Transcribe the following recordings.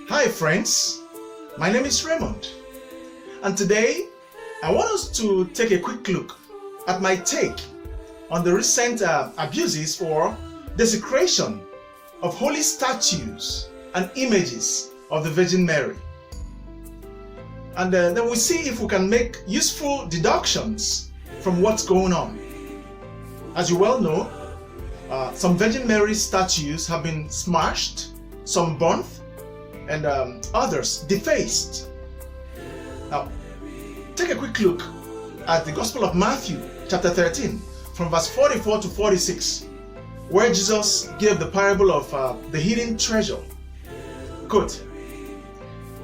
Hi friends, my name is Raymond, and today I want us to take a quick look at my take on the recent abuses or desecration of holy statues and images of the Virgin Mary. And then we'll see if we can make useful deductions from what's going on. As you well know, some Virgin Mary statues have been smashed, some burnt, and others defaced. Now, take a quick look at the Gospel of Matthew, chapter 13, from verse 44 to 46, where Jesus gave the parable of the hidden treasure. Quote,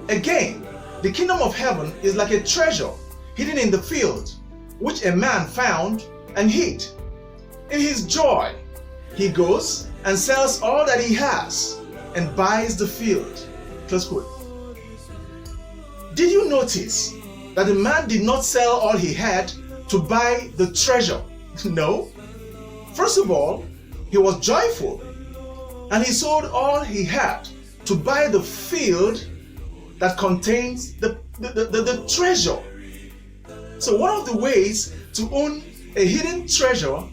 "Again, the kingdom of heaven is like a treasure hidden in the field, which a man found and hid. In his joy, he goes and sells all that he has and buys the field." Close quote. Did you notice that the man did not sell all he had to buy the treasure? No. First of all, he was joyful and he sold all he had to buy the field that contains the treasure. So one of the ways to own a hidden treasure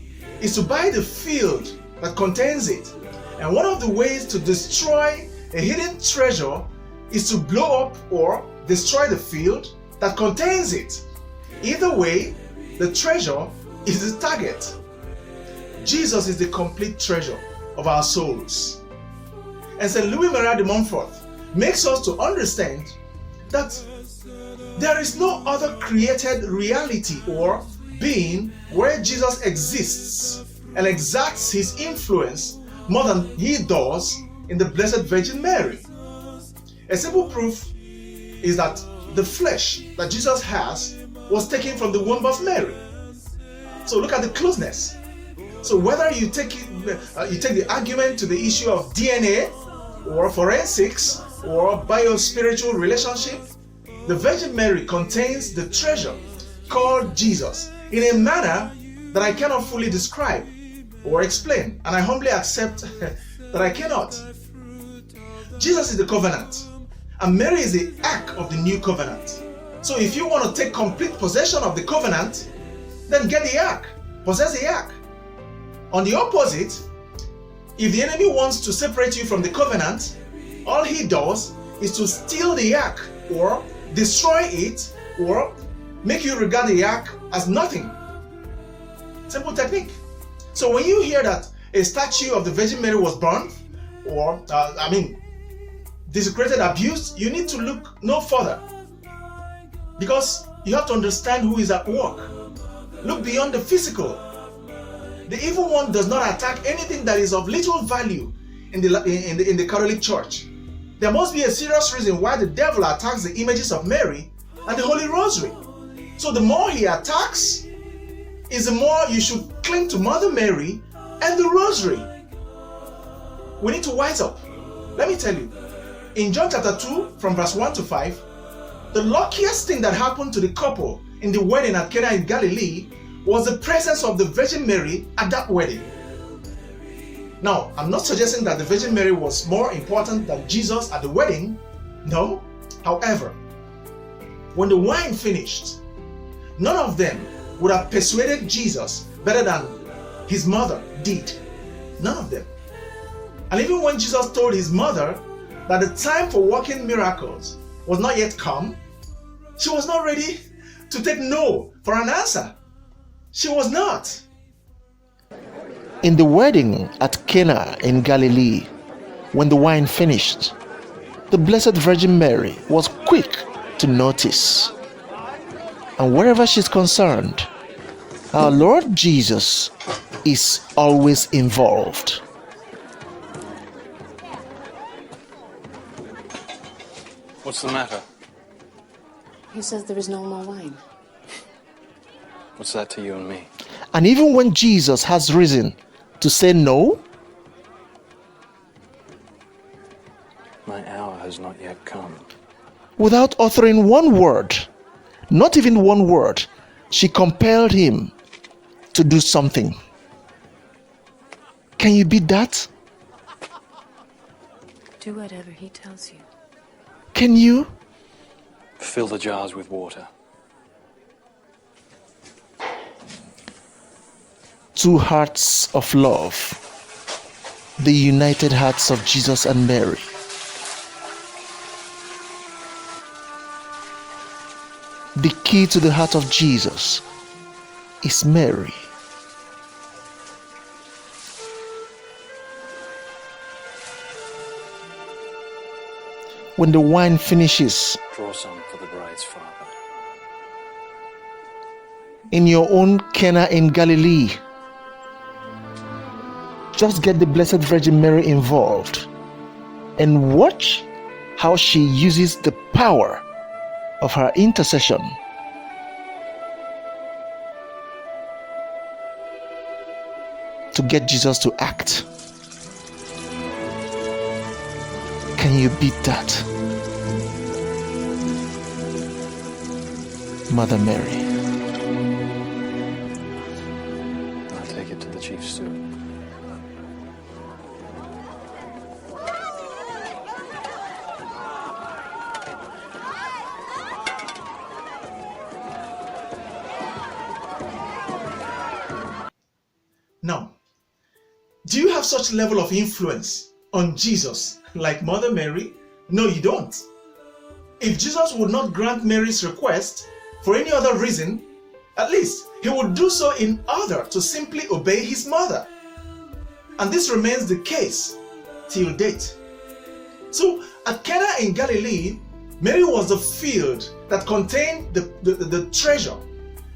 is to buy the field that contains it. And one of the ways to destroy a hidden treasure is to blow up or destroy the field that contains it. Either way, the treasure is the target. Jesus is the complete treasure of our souls. And St. Louis Maria de Montfort makes us to understand that there is no other created reality or being where Jesus exists and exerts his influence more than he does in the Blessed Virgin Mary. A simple proof is that the flesh that Jesus has was taken from the womb of Mary. So look at the closeness. So whether you take the argument to the issue of DNA or forensics or bio-spiritual relationship, the Virgin Mary contains the treasure called Jesus in a manner that I cannot fully describe or explain, and I humbly accept that I cannot. Jesus is the covenant, and Mary is the ark of the new covenant. So if you want to take complete possession of the covenant, then get the ark, possess the ark. On the opposite, if the enemy wants to separate you from the covenant, all he does is to steal the ark or destroy it or make you regard the ark as nothing. Simple technique. So when you hear that a statue of the Virgin Mary was burned or, desecrated, abused, you need to look no further, because you have to understand who is at work. Look beyond the physical. The evil one does not attack anything that is of little value in the Catholic Church. There must be a serious reason why the devil attacks the images of Mary and the Holy Rosary. So the more he attacks, is the more you should cling to Mother Mary and the Rosary. We need to wise up. Let me tell you, in John chapter 2, from verse 1 to 5, the luckiest thing that happened to the couple in the wedding at Cana in Galilee was the presence of the Virgin Mary at that wedding. Now, I'm not suggesting that the Virgin Mary was more important than Jesus at the wedding. No. However, when the wine finished, none of them would have persuaded Jesus better than his mother did. None of them. And even when Jesus told his mother that the time for working miracles was not yet come, she was not ready to take no for an answer. She was not. In the wedding at Cana in Galilee, when the wine finished, the Blessed Virgin Mary was quick to notice. And wherever she's concerned, our Lord Jesus is always involved. What's the matter? He says there is no more wine. What's that to you and me? And even when Jesus has risen to say no, My hour has not yet come. without uttering one word, not even one word, she compelled him to do something. Can you beat that? Do whatever he tells you. Can you? Fill the jars with water. Two hearts of love, the united hearts of Jesus and Mary. The key to the heart of Jesus is Mary. When the wine finishes, Draw some for the bride's father. in your own Cana in Galilee, just get the Blessed Virgin Mary involved and watch how she uses the power of her intercession to get Jesus to act. Can you beat that? Mother Mary. I'll take it to the chief steward. Now, do you have such level of influence on Jesus like Mother Mary? No, you don't. If Jesus would not grant Mary's request for any other reason, at least he would do so in order to simply obey his mother. And this remains the case till date. So at Cana in Galilee, Mary was the field that contained the treasure,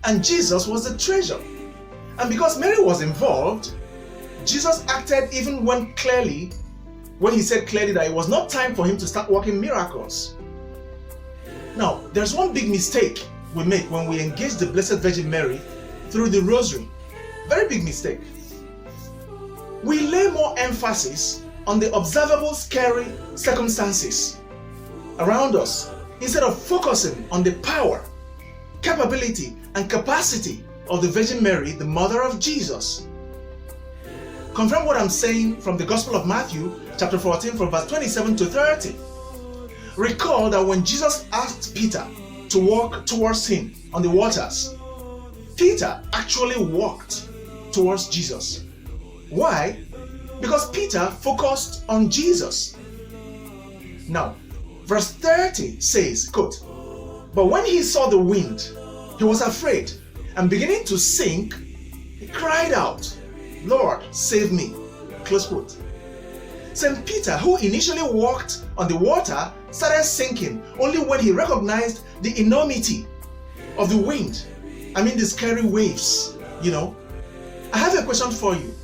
and Jesus was the treasure. And because Mary was involved, Jesus acted even when he said clearly that it was not time for him to start working miracles. Now, there's one big mistake we make when we engage the Blessed Virgin Mary through the rosary. Very big mistake. We lay more emphasis on the observable scary circumstances around us instead of focusing on the power, capability, and capacity of the Virgin Mary, the mother of Jesus. Confirm what I'm saying from the Gospel of Matthew, chapter 14, from verse 27 to 30. Recall that when Jesus asked Peter to walk towards him on the waters, Peter actually walked towards Jesus. Why? Because Peter focused on Jesus. Now, verse 30 says, quote, "But when he saw the wind, he was afraid, and beginning to sink, he cried out, 'Lord, save me.'" Close quote. St. Peter, who initially walked on the water, started sinking only when he recognized the enormity of the wind. I mean, the scary waves, I have a question for you.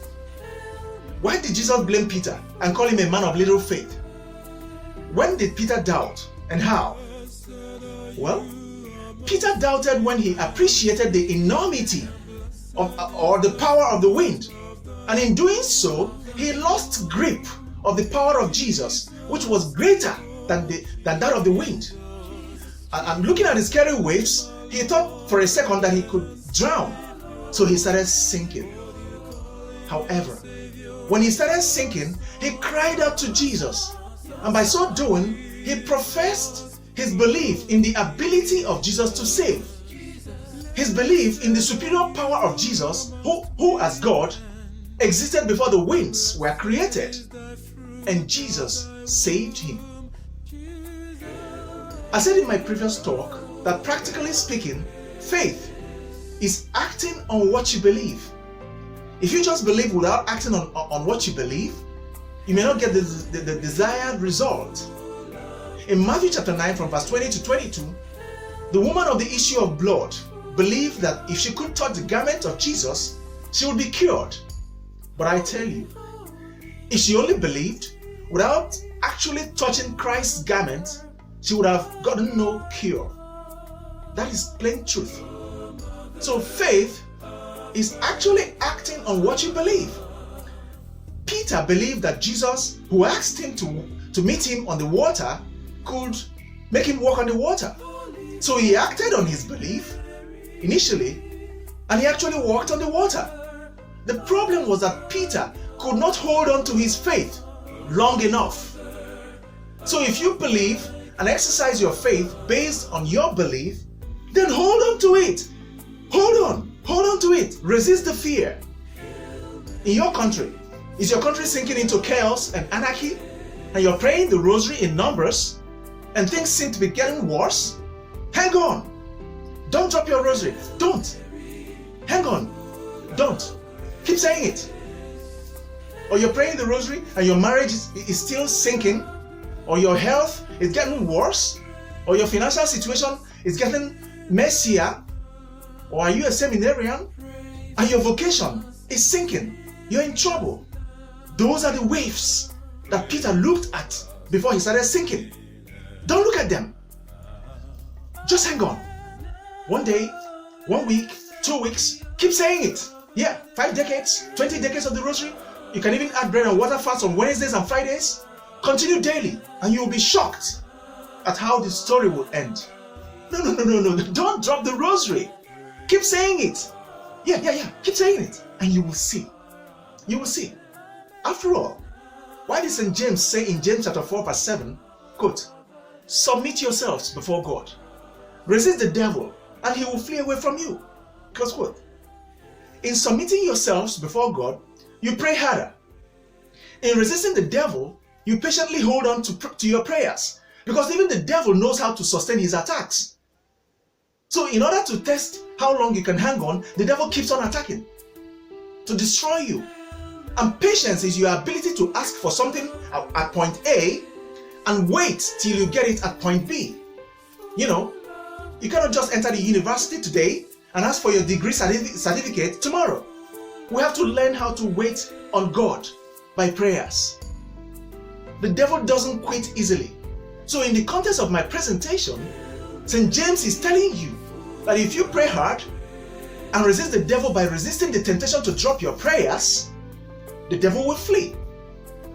Why did Jesus blame Peter and call him a man of little faith? When did Peter doubt, and how? Well, Peter doubted when he appreciated the enormity or the power of the wind. And in doing so, he lost grip of the power of Jesus, which was greater than that of the wind. And looking at the scary waves, he thought for a second that he could drown. So he started sinking. However, when he started sinking, he cried out to Jesus. And by so doing, he professed his belief in the ability of Jesus to save. His belief in the superior power of Jesus, who as God, existed before the winds were created. And Jesus saved him. I said in my previous talk that practically speaking, faith is acting on what you believe. If you just believe without acting on what you believe, you may not get the desired result. In Matthew chapter 9 from verse 20 to 22, the woman of the issue of blood believed that if she could touch the garment of Jesus, she would be cured. But I tell you, if she only believed without actually touching Christ's garment, she would have gotten no cure. That is plain truth. So faith is actually acting on what you believe. Peter believed that Jesus, who asked him to meet him on the water, could make him walk on the water. So he acted on his belief initially, and he actually walked on the water. The problem was that Peter could not hold on to his faith long enough. So if you believe and exercise your faith based on your belief, then hold on to it. Hold on to it. Resist the fear. In your country, is your country sinking into chaos and anarchy? And you're praying the rosary in numbers and things seem to be getting worse? Hang on. Don't drop your rosary. Don't. Hang on. Don't. Keep saying it. Or you're praying the rosary and your marriage is still sinking, or your health is getting worse, or your financial situation is getting messier, or are you a seminarian and your vocation is sinking? You're in trouble. Those are the waves that Peter looked at before he started sinking. Don't look at them. Just hang on. 1 day, 1 week, 2 weeks, keep saying it. Yeah, 5 decades, 20 decades of the rosary. You can even add bread and water fast on Wednesdays and Fridays. Continue daily and you will be shocked at how the story will end. No. Don't drop the rosary. Keep saying it. Yeah. Keep saying it and you will see. You will see. After all, why did St. James say in James chapter 4 verse 7, quote, submit yourselves before God. Resist the devil and he will flee away from you. Close quote. In submitting yourselves before God, you pray harder. In resisting the devil, you patiently hold on to your prayers, because even the devil knows how to sustain his attacks. So in order to test how long you can hang on, the devil keeps on attacking to destroy you. And patience is your ability to ask for something at point A and wait till you get it at point B. You know, you cannot just enter the university today and ask for your degree certificate tomorrow. We have to learn how to wait on God by prayers. The devil doesn't quit easily. So in the context of my presentation, St. James is telling you that if you pray hard and resist the devil by resisting the temptation to drop your prayers, the devil will flee.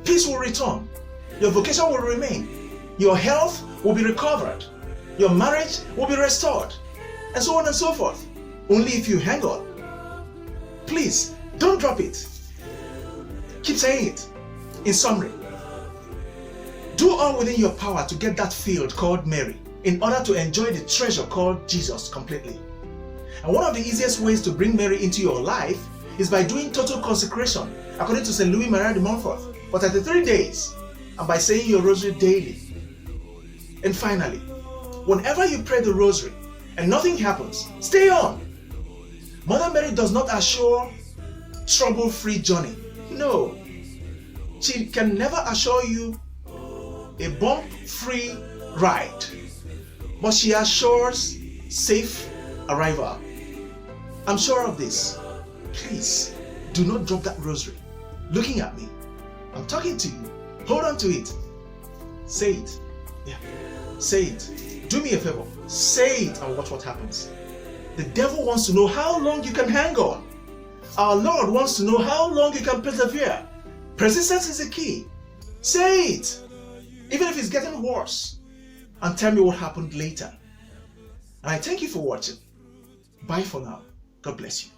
Peace will return. Your vocation will remain. Your health will be recovered. Your marriage will be restored. And so on and so forth. Only if you hang on. Please, don't drop it. Keep saying it. In summary, do all within your power to get that field called Mary in order to enjoy the treasure called Jesus completely. And one of the easiest ways to bring Mary into your life is by doing total consecration, according to St. Louis Maria de Montfort, for 33 days, and by saying your rosary daily. And finally, whenever you pray the rosary and nothing happens, stay on. Mother Mary does not assure trouble-free journey. No. She can never assure you a bump-free ride, but she assures safe arrival. I'm sure of this. Please, do not drop that rosary. Looking at me, I'm talking to you. Hold on to it. Say it. Yeah. Say it. Do me a favor. Say it and watch what happens. The devil wants to know how long you can hang on. Our Lord wants to know how long you can persevere. Persistence is the key. Say it. Even if it's getting worse. And tell me what happened later. And I thank you for watching. Bye for now. God bless you.